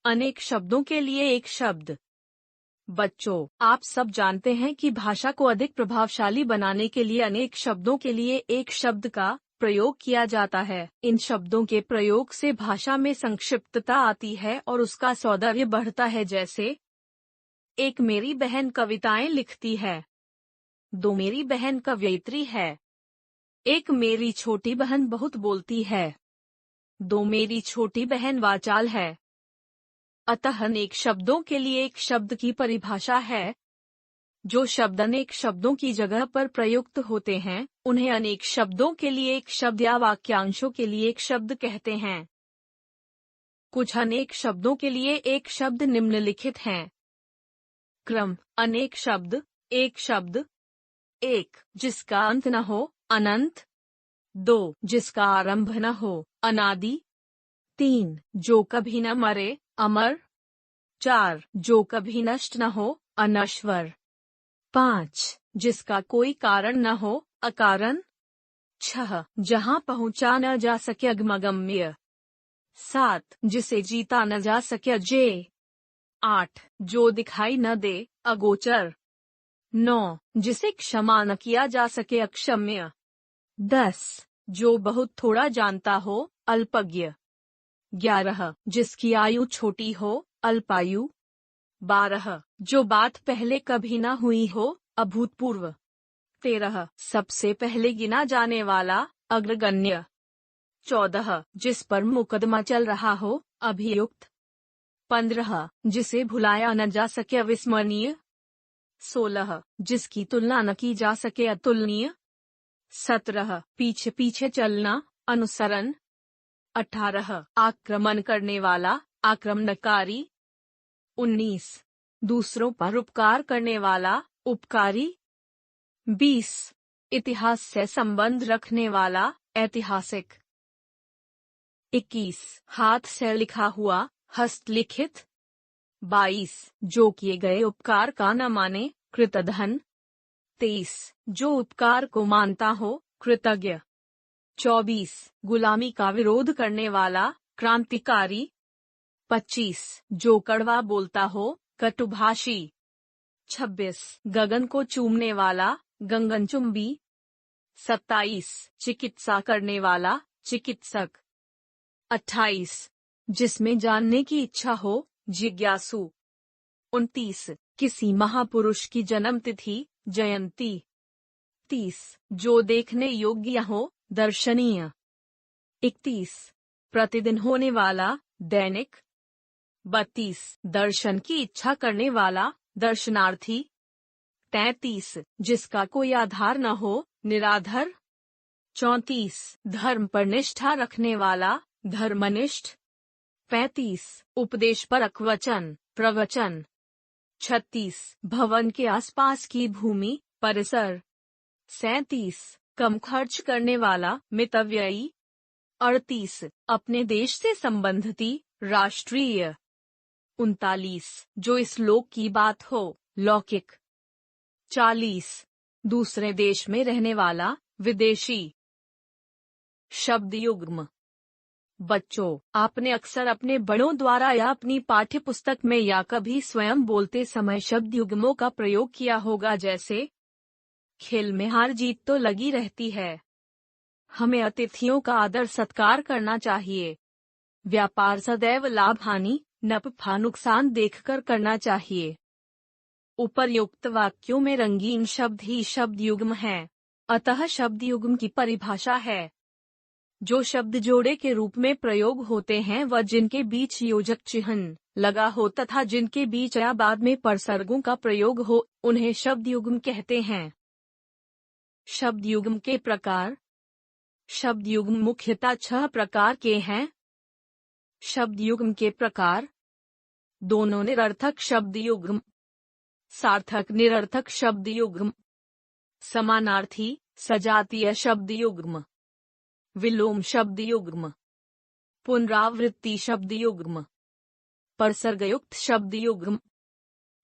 अनेक शब्दों के लिए एक शब्द। बच्चों, आप सब जानते हैं कि भाषा को अधिक प्रभावशाली बनाने के लिए अनेक शब्दों के लिए एक शब्द का प्रयोग किया जाता है। इन शब्दों के प्रयोग से भाषा में संक्षिप्तता आती है और उसका सौंदर्य बढ़ता है। जैसे, एक मेरी बहन कविताएं लिखती है। दो मेरी बहन कवयित्री है। एक मेरी छोटी बहन बहुत बोलती है। दो मेरी छोटी बहन वाचाल है। अतः अनेक शब्दों के लिए एक शब्द की परिभाषा है। जो शब्द अनेक शब्दों की जगह पर प्रयुक्त होते हैं, उन्हें अनेक शब्दों के लिए एक शब्द या वाक्यांशों के लिए एक शब्द कहते हैं। कुछ अनेक शब्दों के लिए एक शब्द निम्नलिखित हैं। क्रम, अनेक शब्द, एक शब्द। एक, जिसका अंत न हो, अनंत। दो, जिसका आरंभ न हो, अनादि। तीन, जो कभी न मरे, अमर। चार, जो कभी नष्ट न हो, अनश्वर। पांच, जिसका कोई कारण न हो, अकारण। छह, जहां पहुंचा न जा सके, अगमगम्य। सात, जिसे जीता न जा सके, अजेय। आठ, जो दिखाई न दे, अगोचर। नौ, जिसे क्षमा न किया जा सके, अक्षम्य। 10, जो बहुत थोड़ा जानता हो, अल्पज्ञ। 11, जिसकी आयु छोटी हो, अल्पायु। 12, जो बात पहले कभी न हुई हो, अभूतपूर्व। 13, सबसे पहले गिना जाने वाला, अग्रगण्य। 14, जिस पर मुकदमा चल रहा हो, अभियुक्त। 15, जिसे भुलाया न जा सके, अविस्मरणीय। 16, जिसकी तुलना न की जा सके, अतुलनीय। 17, पीछे पीछे चलना, अनुसरण। 18, आक्रमण करने वाला, आक्रमणकारी। 19, दूसरों पर उपकार करने वाला, उपकारी। 20, इतिहास से संबंध रखने वाला, ऐतिहासिक। 21, हाथ से लिखा हुआ, हस्तलिखित। 22, जो किए गए उपकार का न माने, कृतघ्न। 23, जो उपकार को मानता हो, कृतज्ञ। 24, गुलामी का विरोध करने वाला, क्रांतिकारी। 25, जो कड़वा बोलता हो, कटुभाषी। 26, गगन को चूमने वाला, गगनचुंबी। 27, चिकित्सा करने वाला, चिकित्सक। 28, जिसमें जानने की इच्छा हो, जिज्ञासु। 29, किसी महापुरुष की जन्मतिथि, जयंती। 30, जो देखने योग्य हो, दर्शनीय। 31, प्रतिदिन होने वाला, दैनिक। 32, दर्शन की इच्छा करने वाला, दर्शनार्थी। 33, जिसका कोई आधार न हो, निराधर। 34, धर्म पर निष्ठा रखने वाला, धर्मनिष्ठ। 35, उपदेशपरक वचन, प्रवचन। 36, भवन के आसपास की भूमि, परिसर। 37, कम खर्च करने वाला, मितव्ययी। 38, अपने देश से संबंधित, राष्ट्रीय। 39, जो इस लोक की बात हो, लौकिक। 40, दूसरे देश में रहने वाला, विदेशी। शब्द युग्म। बच्चों, आपने अक्सर अपने बड़ों द्वारा या अपनी पाठ्य पुस्तक में या कभी स्वयं बोलते समय शब्द युग्मों का प्रयोग किया होगा। जैसे, खेल में हार जीत तो लगी रहती है। हमें अतिथियों का आदर सत्कार करना चाहिए। व्यापार सदैव लाभ हानि, नफा नुकसान देखकर करना चाहिए। उपर्युक्त वाक्यों में रंगीन शब्द ही शब्द युग्म हैं। अतः शब्द युग्म की परिभाषा है, जो शब्द जोड़े के रूप में प्रयोग होते हैं व जिनके बीच योजक चिह्न लगा हो तथा जिनके बीच या बाद में परसर्गों का प्रयोग हो, उन्हें शब्द युग्म कहते हैं। शब्द युग्म के प्रकार। शब्द युग्म मुख्यतः 6 प्रकार के हैं। शब्द युग्म के प्रकार: दोनों निरर्थक शब्द युग्म, सार्थक निरर्थक शब्द युग्म, समानार्थी सजातीय शब्द युग्म, विलोम शब्द युग्म, पुनरावृत्ति शब्द युग्म, परसर्गयुक्त शब्द युग्म।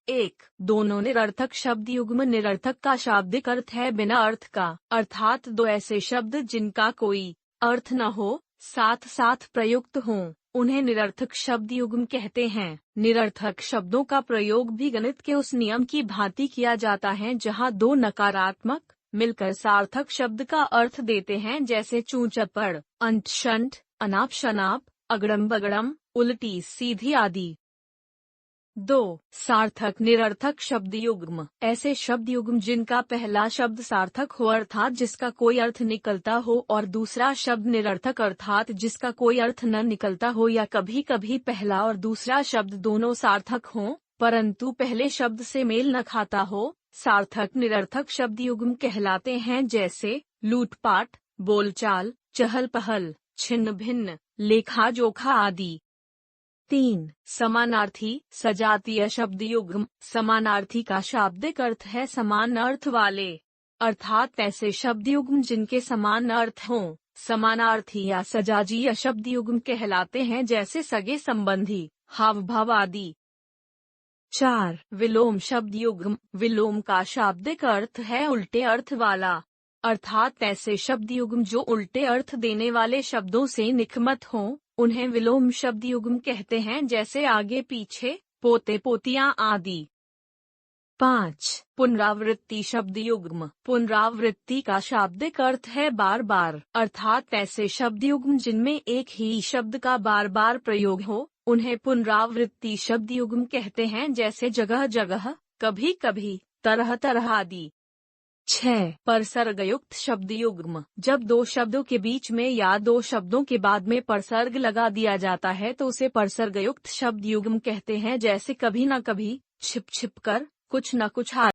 1. दोनों निरर्थक शब्द युग्म। निरर्थक का शाब्दिक अर्थ है बिना अर्थ का, अर्थात दो ऐसे शब्द जिनका कोई अर्थ न हो, साथ साथ प्रयुक्त हों, उन्हें निरर्थक शब्द युग्म कहते हैं। निरर्थक शब्दों का प्रयोग भी गणित के उस नियम की भांति किया जाता है जहां दो नकारात्मक मिलकर सार्थक शब्द का अर्थ देते हैं, जैसे चूं-चपड़, अंट-शंठ, अनाप-शनाप, अगड़म-बगड़म, उल्टी सीधी आदि। 2. सार्थक निरर्थक शब्द युग्म। ऐसे शब्द युग्म जिनका पहला शब्द सार्थक हो अर्थात जिसका कोई अर्थ निकलता हो और दूसरा शब्द निरर्थक अर्थात जिसका कोई अर्थ न निकलता हो, या कभी कभी पहला और दूसरा शब्द दोनों सार्थक हों परंतु पहले शब्द से मेल न खाता हो, सार्थक निरर्थक शब्द युग्म कहलाते हैं, जैसे लूटपाट, बोलचाल, चहल पहल, छिन्न भिन्न, लेखा जोखा आदि। 3. समानार्थी सजातीय शब्द युग्म। समानार्थी का शाब्दिक अर्थ है समान अर्थ वाले, अर्थात ऐसे शब्द युग्म जिनके समान अर्थ हों समानार्थी या सजातीय शब्द युग्म कहलाते हैं, जैसे सगे संबंधी, हाव भाव आदि। 4. विलोम शब्द युग्म। विलोम का शाब्दिक अर्थ है उल्टे अर्थ वाला, अर्थात ऐसे शब्द युग्म जो उल्टे अर्थ देने वाले शब्दों से निखमत हों उन्हें विलोम शब्द युग्म कहते हैं, जैसे आगे पीछे, पोते पोतियां आदि। 5. पुनरावृत्ति शब्द युग्म। पुनरावृत्ति का शाब्दिक अर्थ है बार बार, अर्थात ऐसे शब्द युग्म जिनमें एक ही शब्द का बार बार प्रयोग हो उन्हें पुनरावृत्ति शब्द युग्म कहते हैं, जैसे जगह जगह, कभी कभी, तरह तरह आदि। 6. परसर्गयुक्त शब्द युग्म। जब दो शब्दों के बीच में या दो शब्दों के बाद में परसर्ग लगा दिया जाता है तो उसे परसर्गयुक्त शब्द युग्म कहते हैं, जैसे कभी न कभी, छिप छिप कर, कुछ न कुछ आदि।